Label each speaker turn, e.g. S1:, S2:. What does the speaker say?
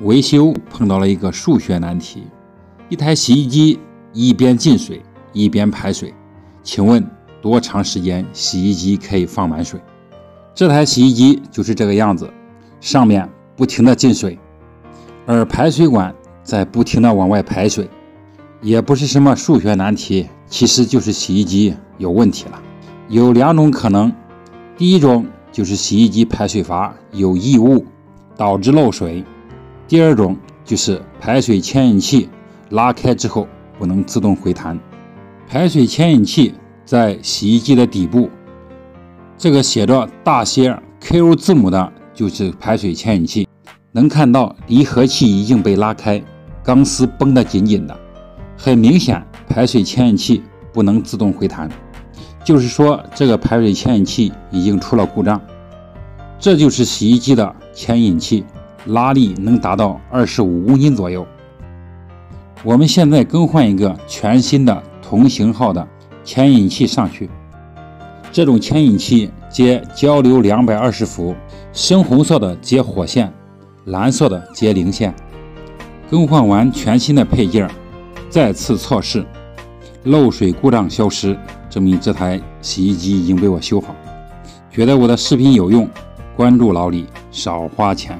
S1: 维修碰到了一个数学难题，一台洗衣机一边进水一边排水，请问多长时间洗衣机可以放满水？这台洗衣机就是这个样子，上面不停的进水，而排水管在不停的往外排水，也不是什么数学难题，其实就是洗衣机有问题了。有两种可能，第一种就是洗衣机排水阀有异物导致漏水，第二种就是排水牵引器拉开之后不能自动回弹。排水牵引器在洗衣机的底部，这个写着大写 Q 字母的就是排水牵引器，能看到离合器已经被拉开，钢丝绷得紧紧的，很明显排水牵引器不能自动回弹，就是说这个排水牵引器已经出了故障。这就是洗衣机的牵引器，拉力能达到25公斤左右。我们现在更换一个全新的同型号的牵引器上去，这种牵引器接交流220伏，深红色的接火线，蓝色的接零线。更换完全新的配件，再次测试，漏水故障消失，证明这台洗衣机已经被我修好。觉得我的视频有用，关注老李，少花钱。